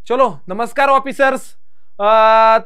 चलो नमस्कार ऑफिसर्स।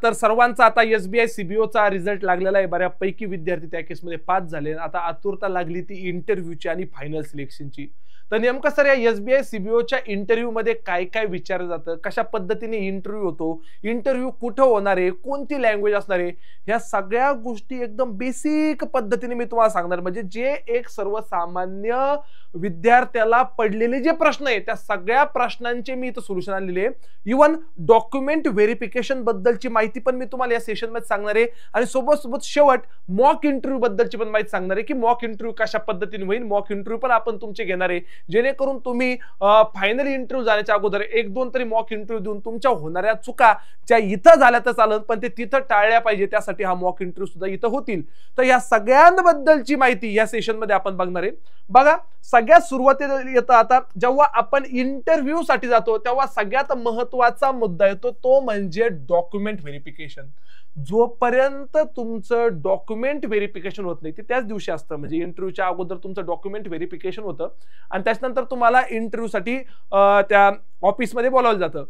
तर सर्वांचा आता SBI CBO चा रिझल्ट लागलेला आहे। बऱ्यापैकी विद्यार्थी त्या केसमध्ये पास झाले। आता आतुरता लागली ती इंटरव्ह्यूची आणि फायनल सिलेक्शनची। तर नेमकं सर या SBI CBO च्या इंटरव्ह्यू मध्ये काय काय विचारलं जातं, कशा पद्धतीने इंटरव्ह्यू होतो, इंटरव्ह्यू कुठं होणार आहे, कोणती लँग्वेज असणार आहे, ह्या सगळ्या गोष्टी एकदम बेसिक पद्धतीने मी तुम्हाला सांगणार। म्हणजे जे एक सर्वसामान्य विद्यार्थ्याला पडलेले जे प्रश्न आहेत त्या सगळ्या प्रश्नांचे मी इथं सोल्युशन आणलेले आहे। इवन डॉक्युमेंट व्हेरिफिकेशन बद्दलची माहिती पण मी तुम्हाला या सेशन मध्ये सांगणार आहे आणि सोबत शेवट मॉक इंटरव्ह्यू बद्दलची पण माहिती सांगणार आहे की मॉक इंटरव्ह्यू कशा पद्धतीने होईल। मॉक इंटरव्ह्यू पण आपण तुमचे घेणार आहे जेणेकरून तुम्ही फायनल इंटरव्ह्यू जाण्याच्या अगोदर एक दोन तरी मॉक इंटरव्ह्यू देऊन तुमच्या होणाऱ्या चुका ज्या इथं झाल्या तर चालेल पण ते तिथं टाळल्या पाहिजे, त्यासाठी हा मॉक इंटरव्ह्यू सुद्धा इथं होतील। तर या सगळ्यांबद्दलची माहिती या सेशन मध्ये आपण बघणार आहे। बघा सगळ्यात सुरुवातीला येतं आता जेव्हा आपण इंटरव्ह्यू साठी जातो तेव्हा सगळ्यात महत्त्वाचा मुद्दा येतो तो म्हणजे डॉक्युमेंट व्हेरिफिकेशन। जोपर्यंत तुमचं डॉक्युमेंट व्हेरिफिकेशन होत नाही ते त्याच दिवशी असतं, म्हणजे इंटरव्ह्यूच्या अगोदर तुमचं डॉक्युमेंट व्हेरिफिकेशन होतं आणि त्याच्यानंतर तुम्हाला इंटरव्ह्यू साठी त्या ऑफिसमध्ये बोलावलं जातं।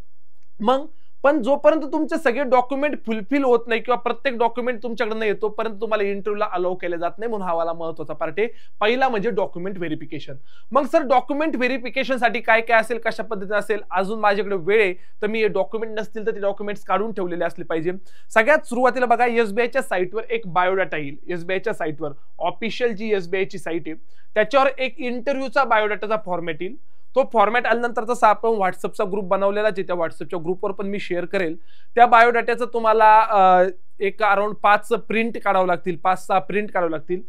मग पण जोपर्यंत तुमचे सगळे डॉक्युमेंट फुलफिल होत नाही किंवा प्रत्येक डॉक्युमेंट तुमच्याकडे नाही येतो पर्यंत तुम्हाला इंटरव्ह्यूला अलाउ केले जात नाही, म्हणून हा वाला महत्त्वाचा पार्ट आहे। पहिला म्हणजे डॉक्युमेंट व्हेरिफिकेशन। मग सर डॉक्युमेंट व्हेरिफिकेशन साठी काय काय असेल, कशा पद्धतीने असेल, अजून माझ्याकडे वेळ आहे तर मी डॉक्युमेंट नसतील तर ते डॉक्युमेंट्स काढून ठेवलेले असले पाहिजे। सगळ्यात सुरुवातीला बघा SBIच्या साईटवर एक बायोडाटा येईल। SBIच्या साईटवर ऑफिशियल जी SBIची साईट आहे त्याच्यावर एक इंटरव्ह्यूचा बायोडाटाचा फॉर्मॅट येईल। तो फॉर्मॅट आल्यानंतर तसा आपण व्हॉट्सअपचा ग्रुप बनवलेला आहे, त्या व्हॉट्सअपच्या ग्रुपवर पण मी शेअर करेल। त्या बायोडाट्याचं तुम्हाला एक अराउंड 5 प्रिंट काढावं लागतील, 5-6 प्रिंट काढावं लागतील।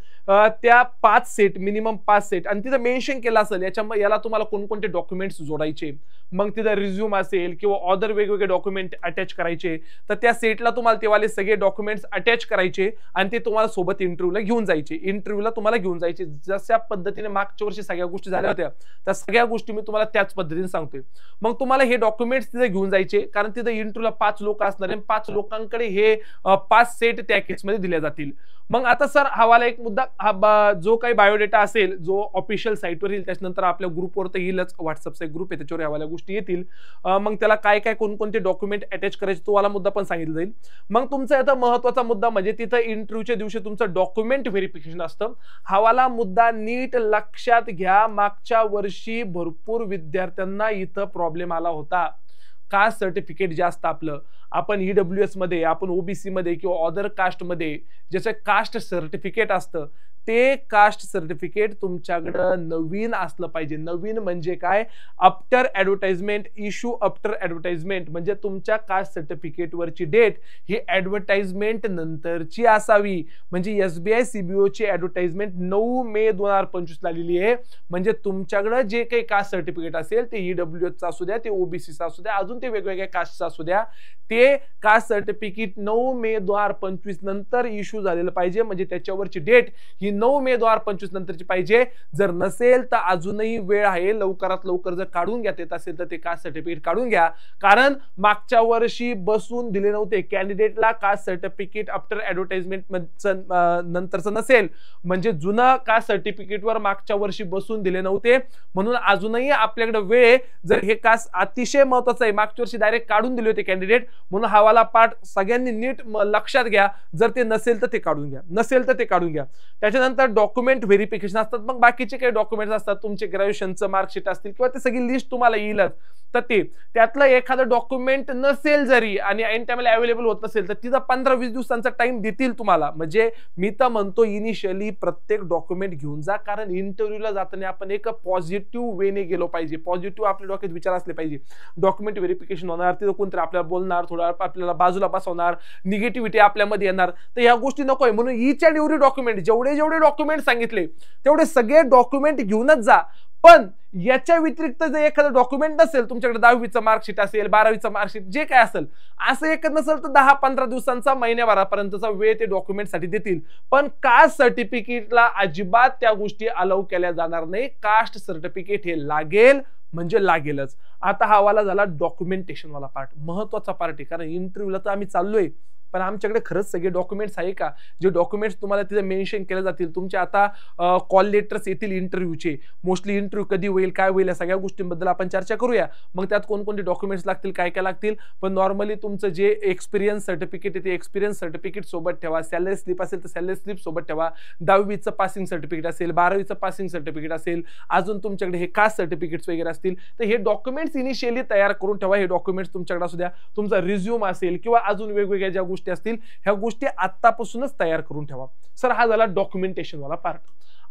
त्या 5 सेट मिनिमम 5 सेट आणि तिथं मेन्शन केलं असेल याला तुम्हाला कोणकोणते डॉक्युमेंट्स जोडायचे, मग तिथं रिझ्यूम असेल किंवा अदर वेगवेगळे डॉक्युमेंट अटॅच करायचे तर त्या सेटला तुम्हाला तेवाले सगळे डॉक्युमेंट्स अटॅच करायचे आणि ते तुम्हाला सोबत इंटरव्ह्यूला घेऊन जायचे। इंटरव्ह्यूला तुम्हाला घेऊन जायचे जशा पद्धतीने मागच्या वर्षी सगळ्या गोष्टी झाल्या होत्या त्या सगळ्या गोष्टी मी तुम्हाला त्याच पद्धतीने सांगतोय। मग तुम्हाला हे डॉक्युमेंट्स तिथे घेऊन जायचे कारण तिथे इंटरव्ह्यूला 5 लोक असणार आणि 5 लोकांकडे हे 5 सेट त्या केसमध्ये दिले जातील। मग आता सर हवाला एक मुद्दा, जो काही बायोडेटा असेल जो ऑफिशियल साईटवर येईल त्याच्यानंतर आपल्या ग्रुपवर तर येईलच, व्हॉट्सअपचा एक ग्रुप आहे त्याच्यावर हवाला गोष्टी येतील। मग त्याला काय काय कोणकोणते डॉक्युमेंट अटॅच करायचे तो वाला मुद्दा पण सांगितलं जाईल। मग तुमचा आता महत्त्वाचा मुद्दा म्हणजे तिथं इंटरव्ह्यूच्या दिवशी तुमचं डॉक्युमेंट व्हेरिफिकेशन असतं। हवाला मुद्दा नीट लक्षात घ्या, मागच्या वर्षी भरपूर विद्यार्थ्यांना इथं प्रॉब्लेम आला होता। कास्ट सर्टिफिकेट जास्त आपलं, आपण EWS मध्ये, आपण OBC मध्ये किंवा अदर कास्ट मध्ये ज्याचं कास्ट सर्टिफिकेट असतं ते कास्ट सर्टिफिकेट तुमच्याकडे नवीन असलं पाहिजे। नवीन म्हणजे काय, after advertisement, issue after advertisement, म्हणजे तुमच्या कास्ट सर्टिफिकेट वरची डेट ही ऍडव्हर्टाइजमेंट नंतरची असावी। म्हणजे SBI CBO ची ऍडव्हर्टाइजमेंट 9 मे 2025 ला आलेली आहे, म्हणजे तुमच्याकडे जे काही कास्ट सर्टिफिकेट असेल ते EWS चा असू द्या, ते OBC चा असू द्या, अजून ते वेगवेगळ्या कास्टचा असू द्या, ते कास्ट सर्टिफिकेट 9 मे 2025 नंतर इश्यू झालेलं पाहिजे। म्हणजे त्याच्यावरची डेट ही 9 मे 2025 नंतरची पाहिजे। जर नसेल तर अजूनही वेळ आहे, लवकरात लवकर जर काढून घेता येत असेल तर ते कास्ट सर्टिफिकेट काढून घ्या, कारण मागच्या वर्षी बसून दिले नव्हते कॅन्डिडेटला कास्ट सर्टिफिकेट आफ्टर ऍडव्हर्टाइजमेंट नंतरचं नसेल म्हणजे जुनं कास्ट सर्टिफिकेटवर मागच्या वर्षी बसून दिले नव्हते, म्हणून अजूनही आपल्याकडे वेळ। जर हे कास्ट अतिशय महत्त्वाचं आहे, मागच्या वर्षी डायरेक्ट काढून दिले होते कॅन्डिडेट, म्हणून हवाला पाठ सगळ्यांनी नीट लक्षात घ्या। जर ते नसेल तर ते काढून घ्या, नसेल तर ते काढून घ्या। त्याच्यानंतर डॉक्युमेंट व्हेरिफिकेशन असतात, मग बाकीचे काही डॉक्युमेंट्स असतात, तुमचे ग्रॅज्युएशनचं मार्कशीट असतील किंवा ते सगळी लिस्ट तुम्हाला येईलच, तर ते त्यातलं एखादं डॉक्युमेंट नसेल जरी आणि ऐन टाइमला अवेलेबल होत नसेल तर तिचा 15-20 दिवसांचा टाइम देतील तुम्हाला। म्हणजे मी तर म्हणतो इनिशियली प्रत्येक डॉक्युमेंट घेऊन जा, कारण इंटरव्ह्यूला जाताना आपण एक पॉझिटिव्ह वेने गेलो पाहिजे, पॉझिटिव्ह आपल्या डोक्यात विचार असले पाहिजे। डॉक्युमेंट व्हेरिफिकेशन होणार, तिथं कोणतरी आपल्याला बोलणार, थोडा आपल्याला बाजूला बसवणार, निगेटिव्हिटी आपल्यामध्ये येणार, तर ह्या गोष्टी नकोय। म्हणून ईच अँड एव्हरी डॉक्युमेंट, जेवढे डॉक्युमेंट सांगितले तेवढे सगळे डॉक्युमेंट घेऊनच जा। पण याच्या व्यतिरिक्त जर एखादं डॉक्युमेंट नसेल तुमच्याकडे, 10वीचं मार्कशीट असेल, 12वीचं मार्कशीट जे काय असेल, असं एक नसेल तर 10-15 दिवसांचा, महिन्याभरापर्यंतचा वेळ ते डॉक्युमेंटसाठी देतील। पण कास्ट सर्टिफिकेटला अजिबात त्या गोष्टी अलाउ केल्या जाणार नाही। कास्ट सर्टिफिकेट हे लागेल म्हणजे लागेलच। आता हा वाला झाला डॉक्युमेंटेशन वाला पार्ट, महत्त्वाचा पार्ट आहे, कारण इंटरव्ह्यूला तर आम्ही चाललोय पण आमच्याकडे खरंच सगळे डॉक्युमेंट्स आहे का? जे डॉक्युमेंट्स तुम्हाला तिथे मेन्शन केले जातील, तुमचे आता कॉल लेटर्स येतील इंटरव्ह्यूचे, मोस्टली इंटरव्ह्यू कधी होईल, काय होईल, या सगळ्या गोष्टींबद्दल आपण चर्चा करूया. मग त्यात कोणकोणते डॉक्युमेंट्स लागतील, काय काय लागतील. पण नॉर्मली तुमचं जे एक्सपिरियन्स सर्टिफिकेट आहे ते एक्सपिरियन्स सर्टिफिकेट सोबत ठेवा. सॅलरी स्लिप असेल तर सॅलरी स्लिप सोबत ठेवा. 10वीचं पासिंग सर्टिफिकेट असेल, 12वीचं पासिंग सर्टिफिकेट असेल, अजून तुमच्याकडे हे कास्ट सर्टिफिकेट्स वगैरे असतील, तर हे डॉक्युमेंट्स इनिशियली तयार करून ठेवा. हे डॉक्युमेंट्स तुमच्याकडे असू द्या. तुमचा रिझ्यूम असेल किंवा अजून वेगवेगळ्या ज्या गोष्टी असतील, ह्या गोष्टी आतापासूनच तयार करून ठेवा. सर हा झाला डॉक्युमेंटेशन वाला पार्ट.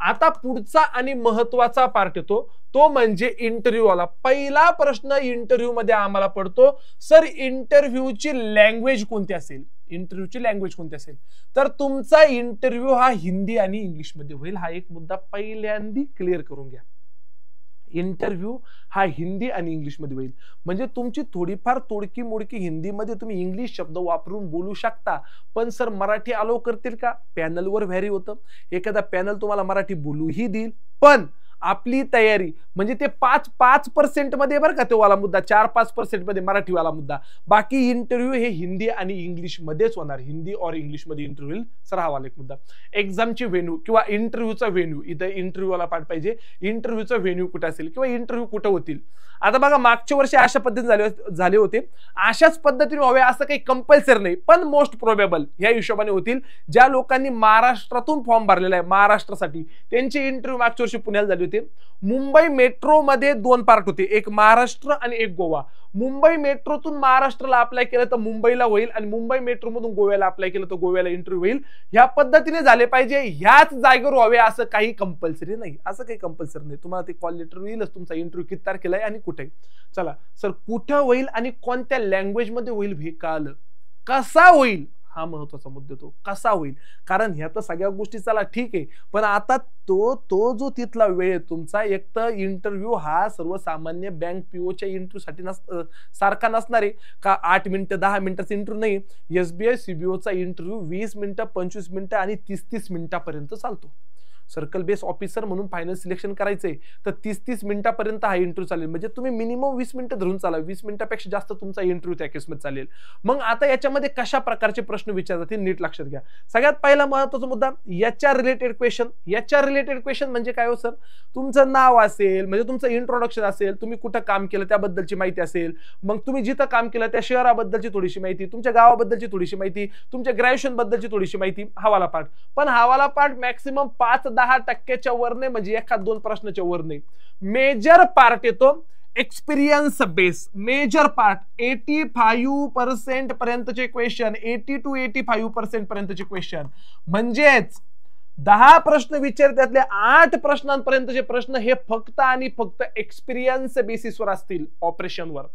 आता पुढचा आणि महत्वाचा पार्ट येतो, तो म्हणजे इंटरव्ह्यू वाला. पहिला प्रश्न इंटरव्ह्यू मध्ये आम्हाला पडतो, सर इंटरव्ह्यूची लँग्वेज कोणती असेल? इंटरव्ह्यूची लँग्वेज कोणती असेल? तर तुमचा इंटरव्ह्यू हा हिंदी आणि इंग्लिश मध्ये होईल. हा एक मुद्दा पहिल्यांदा क्लिअर करून घ्या. इंटरव्ह्यू हा हिंदी आणि इंग्लिश मध्ये होईल. म्हणजे तुमची थोडीफार तोडकी मोडकी हिंदीमध्ये तुम्ही इंग्लिश शब्द वापरून बोलू शकता, पण सर मराठी अलाउ करतील का? पॅनलवर व्हॅरी होतं. एखादा पॅनल तुम्हाला मराठी बोलूही देईल, पण आपली तयारी म्हणजे ते 5% मध्ये बरं का तो वाला मुद्दा, 4-5% मध्ये मराठीवाला मुद्दा. बाकी इंटरव्ह्यू हे हिंदी आणि इंग्लिश मध्येच होणार. हिंदी और इंग्लिश मध्ये इंटरव्ह्यू होईल. सर हा वाला एक मुद्दा. एक्झामची व्हेन्यू किंवा इंटरव्ह्यूचा व्हेन्यू, इथं इंटरव्ह्यू वाला पार्ट पाहिजे. इंटरव्ह्यूचा व्हेन्यू कुठे असेल किंवा इंटरव्ह्यू कुठे होतील? आता बघा मागच्या वर्षी अशा पद्धतीने झाले होते. अशाच पद्धतीने व्हावे असं काही कंपल्सरी नाही, पण मोस्ट प्रोबेबल या हिशोबाने होतील. ज्या लोकांनी महाराष्ट्रातून फॉर्म भरलेला आहे महाराष्ट्रासाठी, त्यांचे इंटरव्ह्यू मागच्या वर्षी पुण्याला झाले होते. मुंबई मेट्रो मध्ये 2 पार्ट होते, एक महाराष्ट्र आणि एक गोवा. मुंबई मेट्रोतून महाराष्ट्राला अप्लाय केलं तर मुंबईला होईल, आणि मुंबई मेट्रो मधून गोव्याला अप्लाय केलं तर गोव्याला इंटरव्ह्यू होईल. ह्या पद्धतीने झाले पाहिजे. ह्याच जागेवर व्हावे असं काही कंपल्सरी नाही. असं काही कंपल्सरी नाही. तुम्हाला ते कॉल लेटर येईलच, तुमचा इंटरव्ह्यू किती तारखेला आहे आणि कुठे. चला सर कुठं होईल आणि कोणत्या लँग्वेज मध्ये होईल हे कळलं. कसा होईल हा महत्वाचा मुद्दा. तो कसा होईल, कारण ह्या तर सगळ्या गोष्टी चला ठीक आहे, पण आता तो जो तिथला वेळ तुमचा, एक तर इंटरव्ह्यू हा सर्वसामान्य बँक पीओच्या इंटरव्ह्यू साठी सारखा नसणार आहे का. 8 मिनिटं 10 मिनिटाचा इंटरव्ह्यू नाही. एसबीआय सीबीओचा इंटरव्ह्यू 20 मिनिटं 25 मिनिटं आणि 30-30 मिनिटापर्यंत चालतो. सर्कल बेस ऑफिसर म्हणून फायनल सिलेक्शन करायचंय तर 30-30 मिनिटापर्यंत हा इंटरव्ह्यू चालेल. म्हणजे तुम्ही मिनिमम 20 मिनिटं धरून चाला. 20 मिनिटापेक्षा जास्त तुमचा इंटरव्ह्यू त्या केसमध्ये चालेल. मग आता याच्यामध्ये कशा प्रकारचे प्रश्न विचारले जातील नीट लक्षात घ्या. सगळ्यात पहिला महत्त्वाचा मुद्दा, याच्या रिलेटेड क्वेश्चन. याच्या रिलेटेड क्वेश्चन म्हणजे काय हो सर? तुमचं नाव असेल, म्हणजे तुमचं इंट्रोडक्शन असेल, तुम्ही कुठं काम केलं त्याबद्दलची माहिती असेल, मग तुम्ही जिथं काम केलं त्या शहराबद्दलची थोडीशी माहिती, तुमच्या गावाबद्दलची थोडीशी माहिती, तुमच्या ग्रॅज्युएशन बद्दलची थोडीशी माहिती. हवाला पार्ट. पण हवाला पार्ट मॅक्सिमम 5-10% वर नाही, म्हणजे 1-2 प्रश्नाच्या वर नाही. मेजर पार्ट येतो एक्सपिरियन्स बेस. मेजर पार्ट 85% पर्यंतचे क्वेश्चन, 80 to 85% पर्यंतचे क्वेश्चन. म्हणजेच 10 प्रश्न विचार, त्यातले 8 प्रश्नांपर्यंतचे प्रश्न हे फक्त आणि फक्त एक्सपिरियन्स बेसिसवर असतील. ऑपरेशनवर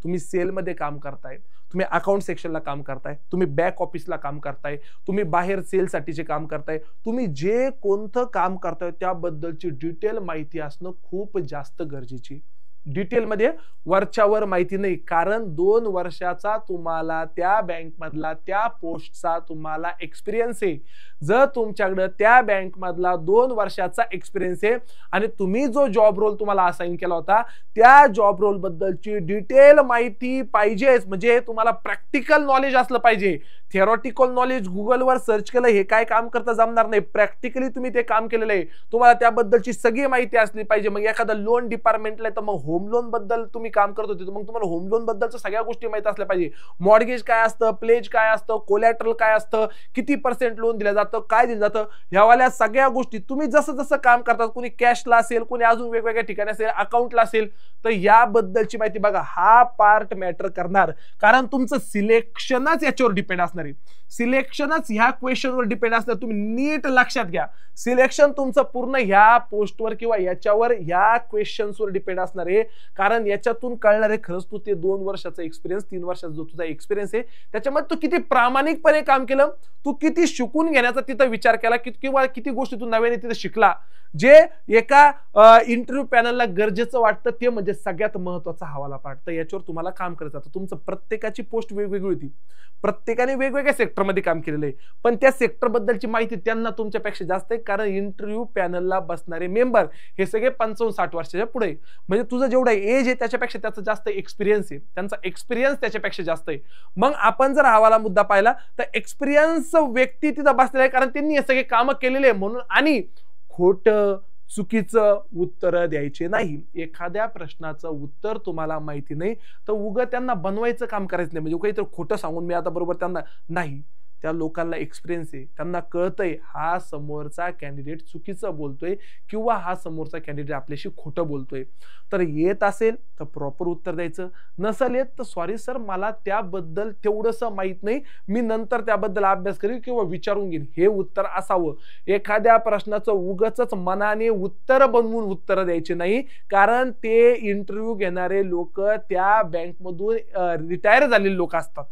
तुम्ही सेलमध्ये काम करताय, तुम्ही अकाउंट सेक्शनला काम करताय, तुम्ही बॅक ऑफिसला काम करताय, तुम्ही बाहेर सेलसाठीचे काम करताय, तुम्ही जे कोणतं काम करताय त्याबद्दलची डिटेल माहिती असणं खूप जास्त गरजेची. डिटेलमध्ये वरच्यावर माहिती नाही, कारण 2 वर्षाचा तुम्हाला त्या बँक मधला त्या पोस्टचा तुम्हाला एक्सपिरियन्स आहे. जर तुमच्याकडे त्या बँक मधला 2 वर्षाचा एक्सपिरियन्स आहे आणि तुम्ही जो जॉब रोल तुम्हाला असाइन केला होता त्या जॉब रोल बद्दलची डिटेल माहिती पाहिजेच. म्हणजे तुम्हाला प्रॅक्टिकल नॉलेज असलं पाहिजे. थिअरॉटिकल नॉलेज गुगलवर सर्च केलं हे काय काम करता जमणार नाही. प्रॅक्टिकली तुम्ही ते काम केलेलं आहे, तुम्हाला त्याबद्दलची सगळी माहिती असली पाहिजे. मग एखादा लोन डिपार्टमेंटला तर मग होम लोन बद्दल तुम्ही काम करत होते, मग तुम्हाला होम लोन बद्दलच्या सगळ्या गोष्टी माहिती असल्या पाहिजे. मॉर्गेज काय असतं, प्लेज काय असतं, कोलॅटरल काय असतं, किती % लोन दिलं जातं, काय दिलं जातं, ह्यावाल्या सगळ्या गोष्टी तुम्ही जसं जसं काम करतात, कोणी कॅशला असेल, कोणी अजून वेगवेगळ्या ठिकाणी असेल, अकाउंटला असेल, तर याबद्दलची माहिती बघा. हा पार्ट मॅटर करणार, कारण तुमचं सिलेक्शनच याच्यावर डिपेंड असणार आहे. सिलेक्शनच ह्या क्वेश्चनवर डिपेंड असणार. तुम्ही नीट लक्षात घ्या, सिलेक्शन तुमचं पूर्ण ह्या पोस्टवर किंवा याच्यावर ह्या क्वेश्चन्सवर डिपेंड असणार आहे. कारण याच्यातून कळणार आहे खरंच तू ते 2 वर्षाचा एक्सपिरियन्स, 3 वर्षाचा जो तुझा एक्सपिरियन्स आहे त्याच्यामध्ये तू किती प्रामाणिकपणे काम केलं, तू किती शिकून घेण्याचा तिथं विचार केला, किंवा किती गोष्टी तू नव्याने तिथे शिकला. जे एका इंटरव्ह्यू पॅनलला गरजेचं वाटतं ते म्हणजे सगळ्यात महत्वाचा हवाला पार्ट. तर याच्यावर तुम्हाला काम करायचं. आता तुमचं प्रत्येकाची पोस्ट वेगवेगळी होती, प्रत्येकाने वेगवेगळ्या सेक्टरमध्ये काम केलेलं आहे, पण त्या सेक्टर बद्दलची माहिती त्यांना तुमच्यापेक्षा जास्त आहे. कारण इंटरव्ह्यू पॅनलला बसणारे मेंबर हे सगळे 55-60 वर्षाच्या पुढे. म्हणजे तुझं जेवढा एज आहे त्याच्यापेक्षा त्याचा जास्त एक्सपिरियन्स आहे, त्यांचा एक्सपिरियन्स त्याच्यापेक्षा जास्त आहे. मग आपण जर हवाला मुद्दा पाहिला तर एक्सपिरियन्स व्यक्ती तिथं बसलेला आहे, कारण त्यांनी हे सगळे कामं केलेले आहे म्हणून. आणि खोटं चुकीचं उत्तर द्यायचे नाही. एखाद्या प्रश्नाचं उत्तर तुम्हाला माहिती नाही तर उगा त्यांना बनवायचं काम करायचं नाही. म्हणजे काहीतरी खोटं सांगून मी आता बरोबर त्यांना नाही, त्या लोकांना एक्सपिरियन्स आहे, त्यांना कळतंय हा समोरचा कॅन्डिडेट चुकीचं बोलतोय किंवा हा समोरचा कॅन्डिडेट आपल्याशी खोटं बोलतोय. तर येत असेल तर प्रॉपर उत्तर द्यायचं, नसेल येत तर सॉरी सर मला त्याबद्दल तेवढंसं माहित नाही, मी नंतर त्याबद्दल अभ्यास करेन किंवा विचारून घेईन, हे उत्तर असावं. एखाद्या प्रश्नाचं उगाचच मनाने उत्तर बनवून उत्तर द्यायचे नाही, कारण ते इंटरव्ह्यू घेणारे लोक त्या बँकमधून रिटायर झालेले लोक असतात.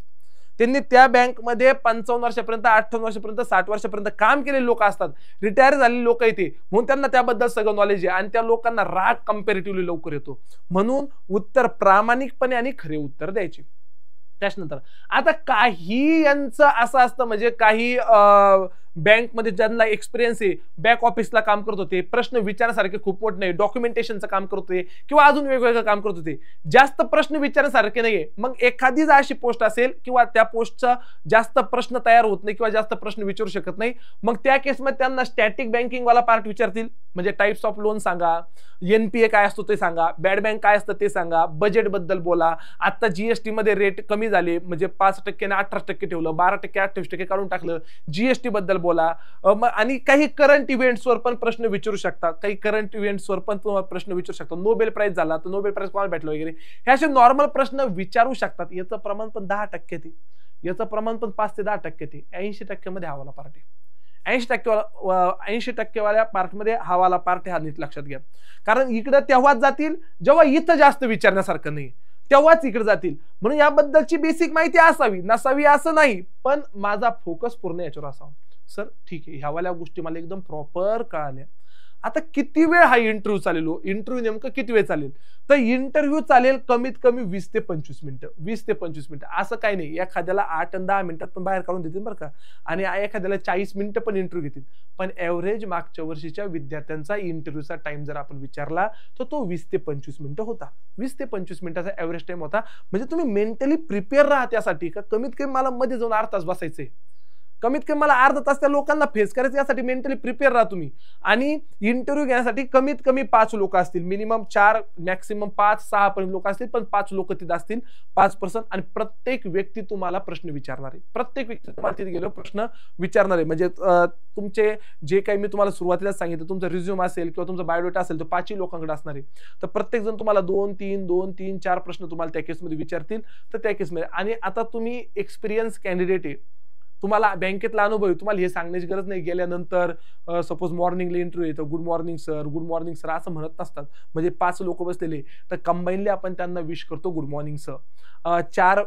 त्यांनी त्या बँकमध्ये 55 वर्षापर्यंत 58 वर्षापर्यंत 60 वर्षापर्यंत काम केलेले लोक असतात, रिटायर झालेले लोक येते, म्हणून त्यांना त्याबद्दल सगळं नॉलेज आहे आणि त्या लोकांना राग कम्पॅरेटिव्हली लवकर येतो. म्हणून उत्तर प्रामाणिकपणे आणि खरे उत्तर द्यायचे. त्याच्यानंतर आता काही यांचं असं असतं, म्हणजे काही बँकमध्ये ज्यांना एक्सपिरियन्स आहे, बॅक ऑफिसला काम करत होते, प्रश्न विचारण्यासारखे खूप मोठे नाही, डॉक्युमेंटेशनचं काम करत होते किंवा अजून वेगवेगळं काम करत होते, जास्त प्रश्न विचारण्यासारखे नाहीये. मग एखादी जर अशी पोस्ट असेल किंवा त्या पोस्टचा जास्त प्रश्न तयार होत नाही किंवा जास्त प्रश्न विचारू शकत नाही, मग त्या केसमध्ये त्यांना स्टॅटिक बँकिंग वाला पार्ट विचारतील, म्हणजे टाइप्स ऑफ लोन सांगा, एनपीए काय असतो ते सांगा, बॅड बँक काय असतं ते सांगा, बजेट बद्दल बोला, आता जीएसटी मध्ये रेट कमी झाले म्हणजे 5% ने 18% ठेवलं, 12% 28% काढून टाकलं, जीएसटी बद्दल बोला. आणि काही करंट इव्हेंट्सवर पण प्रश्न विचारू शकतात, काही करंट इव्हेंट्सवर पण प्रश्न विचारू शकतात. नोबेल प्राइज झाला तर नोबेल प्राइज कोणाला भेटलं वगैरे, हे असे नॉर्मल प्रश्न विचारू शकतात. याचं प्रमाण पण 10% ते, याचं प्रमाण पण 5 ते 10% ते. 80% मध्ये हवाला पार्ट आहे. 80% वाल्या पार्टमध्ये हवाला पार्ट हा नीट लक्षात घ्या, कारण इकडे तेव्हाच जातील जेव्हा इथं जास्त विचारण्यासारखं नाही, तेव्हाच इकडे जातील. म्हणून याबद्दलची बेसिक माहिती असावी, नसावी असं नाही, पण माझा फोकस पूर्ण याच्यावर असावा. सर ठीक आहे, ह्यावाल्या गोष्टी मला एकदम प्रॉपर कळाल्या. आता किती वेळ हा इंटरव्ह्यू चालेल, इंटरव्ह्यू नेमकं किती वेळ चालेल, तर इंटरव्ह्यू चालेल कमीत कमी 20 ते 25 मिनिटं. 20 ते 25 मिनिटं असं काही नाही, एखाद्याला 8 आणि 10 मिनिटात पण बाहेर काढून देतील बरं का, आणि एखाद्याला 40 मिनिटं पण इंटरव्ह्यू घेतील. पण एव्हरेज मागच्या वर्षीच्या विद्यार्थ्यांचा इंटरव्ह्यूचा टाइम जर आपण विचारला तर तो 20 ते 25 मिनिटं होता. 20 ते 25 मिनिटाचा एव्हरेज टाइम होता. म्हणजे तुम्ही मेंटली प्रिपेअर राहा त्यासाठी, का कमीत कमी मला मध्ये जाऊन अर्धा तास बसायचंय, कमीत कमी मला अर्धा तास त्या लोकांना फेस करायचं, यासाठी मेंटली प्रिपेअर राहा तुम्ही. आणि इंटरव्ह्यू घेण्यासाठी कमीत कमी 5 लोक असतील, मिनिमम 4 मॅक्सिमम 5-6 पर्यंत लोक असतील, पण 5 लोक तिथे असतील, 5 पर्सन. आणि प्रत्येक व्यक्ती तुम्हाला प्रश्न विचारणार आहे, प्रत्येक व्यक्ती तुम्हाला तिथे गेलो प्रश्न विचारणार आहे. म्हणजे तुमचे जे काही मी तुम्हाला सुरुवातीला सांगितलं, तुमचा रिझ्यूम असेल किंवा तुमचा बायोडेटा असेल तर 5 लोकांकडे असणार आहे. तर प्रत्येक जण तुम्हाला 2-3-4 प्रश्न तुम्हाला त्या केसमध्ये विचारतील. तर त्या केसमध्ये, आणि आता तुम्ही एक्सपिरियन्स कॅन्डिडेट आहे, तुम्हाला बँकेतला अनुभव आहे, तुम्हाला हे सांगण्याची गरज नाही. गेल्यानंतर सपोज मॉर्निंगला इंटरव्ह्यू येतो, good morning sir, good morning sir असं म्हणत नसतात. म्हणजे 5 लोक बसलेले तर कंबाईनली आपण त्यांना विश करतो गुड मॉर्निंग सर. 4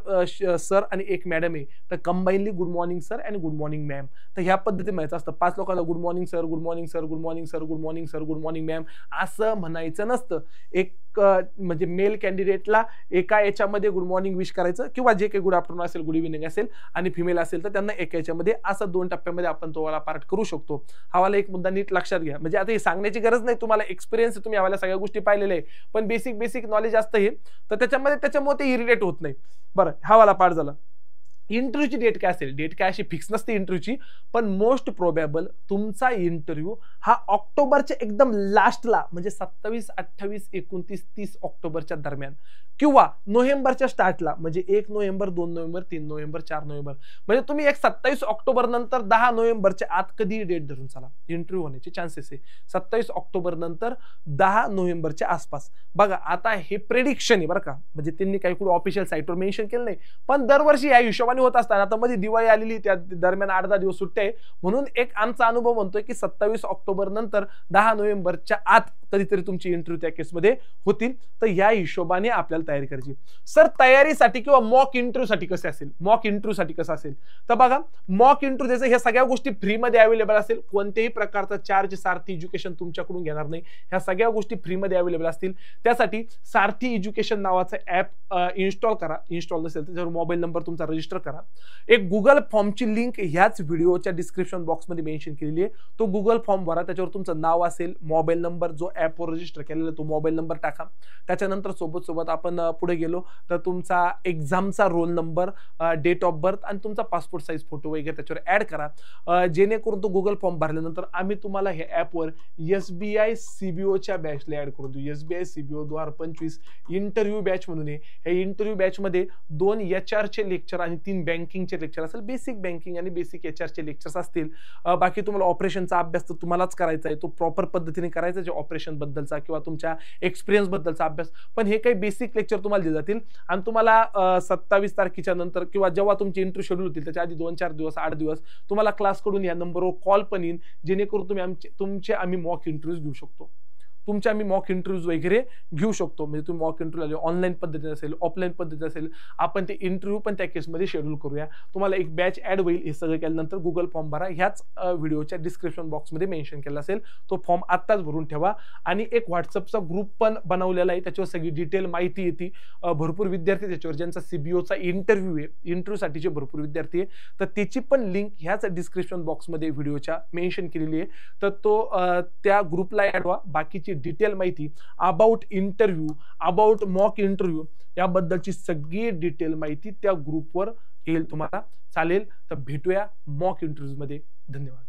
सर आणि 1 मॅडम आहे तर कंबाईनली गुड मॉर्निंग सर आणि गुड मॉर्निंग मॅम. तर ह्या पद्धतीने म्हणायचं असतं. 5 लोकांना good morning sir, good morning sir, good morning sir, good morning sir, good morning ma'am असं म्हणायचं नसतं. एक म्हणजे मेल कॅन्डिडेटला एका याच्यामध्ये गुड मॉर्निंग विश करायचं किंवा जे काही गुड आफ्टरनून असेल, गुड इव्हिनिंग असेल, आणि फिमेल असेल तर त्यांना एका याच्यामध्ये असं 2 टप्प्यामध्ये आपण तो वाला पार्ट करू शकतो. हवाला एक मुद्दा नीट लक्षात घ्या. म्हणजे आता हे सांगण्याची गरज नाही, तुम्हाला एक्सपिरियन्स, तुम्ही हवाला सगळ्या गोष्टी पाहिलेल्या आहे, पण बेसिक नॉलेज असतं हे, तर त्याच्यामुळे ते इरिटेट होत नाही. बरं, हवाला पार्ट झाला. इंटरव्ह्यूची डेट काय असेल, डेट काय अशी फिक्स नसते इंटरव्ह्यूची, पण मोस्ट प्रोबॅबल तुमचा इंटरव्ह्यू हा ऑक्टोबरच्या एकदम लास्टला, म्हणजे 27, 28, 29, 30 ऑक्टोबरच्या दरम्यान, किंवा नोव्हेंबरच्या स्टार्टला, म्हणजे 1 नोव्हेंबर, 2 नोव्हेंबर, 3 नोव्हेंबर, 4 नोव्हेंबर. म्हणजे तुम्ही एक 27 ऑक्टोबर नंतर 10 नोव्हेंबरच्या आत कधी डेट धरून चला, इंटरव्ह्यू होण्याचे चान्सेस आहे 27 ऑक्टोबर नंतर 10 नोव्हेंबरच्या आसपास. बघा आता हे प्रेडिक्शन आहे बरं का, म्हणजे त्यांनी काही कुठे ऑफिशियल साईटवर मेन्शन केलं नाही, पण दरवर्षी या हिशोबाने होत असताना. आता मध्ये दिवाळी आलेली, त्या दरम्यान 8-10 दिवस सुट्टे आहे, म्हणून एक आमचा अनुभव म्हणतोय की 27 ऑक्टोबर नंतर 10 नोव्हेंबरच्या आत कधीतरी तुमची इंटरव्ह्यू त्या केसमध्ये होतील. तर या हिशोबाने आपल्याला तयारी करायची. सर तयारीसाठी किंवा मॉक इंटरव्ह्यू साठी कसं असेल, मॉक इंटरव्ह्यू साठी कसं असेल, तर बघा मॉक इंटरव्ह्यू द्यायचं, ह्या सगळ्या गोष्टी फ्रीमध्ये अवेलेबल असेल, कोणत्याही प्रकारचा चार्ज सारथी एज्युकेशन तुमच्याकडून घेणार नाही, ह्या सगळ्या गोष्टी फ्रीमध्ये अवेलेबल असतील. त्यासाठी सारथी एज्युकेशन नावाचं ऍप इन्स्टॉल करा, इन्स्टॉल नसेल तर त्याच्यावर मोबाईल नंबर तुमचा रजिस्टर करा. एक गुगल फॉर्मची लिंक ह्याच व्हिडिओच्या डिस्क्रिप्शन बॉक्समध्ये मेन्शन केलेली आहे, तो गुगल फॉर्म भरा, त्याच्यावर तुमचं नाव असेल, मोबाईल नंबर, जो ॲपवर रजिस्टर केलेला तो मोबाईल नंबर टाका. त्याच्यानंतर सोबत आपण पुढे गेलो तर तुमचा एक्झामचा roll number, date of birth आणि तुमचा पासपोर्ट साईज फोटो वगैरे त्याच्यावर ऍड करा, जेणेकरून तो गुगल फॉर्म भरल्यानंतर आम्ही तुम्हाला हे ॲपवर SBI CBOच्या बॅचला ऍड करून देऊ. SBI CBO 2025 इंटरव्ह्यू बॅच म्हणून आहे. हे इंटरव्ह्यू बॅचमध्ये 2 HRचे लेक्चर आणि 3 बँकिंगचे लेक्चर असेल. बेसिक बँकिंग आणि बेसिक HRचे लेक्चर्स असतील. बाकी तुम्हाला ऑपरेशनचा अभ्यास तर तुम्हालाच करायचा आहे, तो प्रॉपर पद्धतीने करायचा आहे, ऑपरेशन बद्दलचा किंवा तुमच्या एक्सपिरियन्स बद्दलचा अभ्यास. पण हे काही बेसिक लेक्चर तुम्हाला दिले जातील आणि तुम्हाला 27 तारखेच्या नंतर किंवा जेव्हा तुमचे इंटरव्ह्यू शेड्यूल होतील त्याच्या आधी 2-4 दिवस 8 दिवस तुम्हाला क्लास कडून या नंबरवर कॉल पण येईल, जेणेकरून तुमचे आम्ही मॉक इंटरव्ह्यूज घेऊ शकतो. तुमचे आम्ही मॉक इंटरव्ह्यूज वगैरे घेऊ शकतो. म्हणजे तुम्ही मॉक इंटरव्ह्यू ऑनलाईन पद्धतीने असेल, ऑफलाईन पद्धतीने असेल, आपण ते इंटरव्ह्यू पण त्या केसमध्ये शेड्यूल करूया. तुम्हाला एक बॅच ऍड होईल. हे सगळं केल्यानंतर गुगल फॉर्म भरा. ह्याच व्हिडिओच्या डिस्क्रिप्शन बॉक्समध्ये मेन्शन केला असेल. तो फॉर्म आत्ताच भरून ठेवा. आणि एक व्हॉट्सअपचा ग्रुप पण बनवलेला आहे, त्याच्यावर सगळी डिटेल माहिती येते. भरपूर विद्यार्थी त्याच्यावर ज्यांचा CBOचा इंटरव्ह्यू आहे, इंटरव्ह्यूसाठीचे भरपूर विद्यार्थी आहे, तर त्याची पण लिंक ह्याच डिस्क्रिप्शन बॉक्समध्ये व्हिडिओच्या मेन्शन केलेली आहे. तर तो त्या ग्रुपला ऍड व्हा. बाकीची डिटेल माहिती about interview, about mock interview याबद्दलची सगळी डिटेल माहिती त्या ग्रुपवर येईल तुम्हाला. चालेल तर भेटूया मॉक इंटरव्ह्यूज मध्ये. धन्यवाद.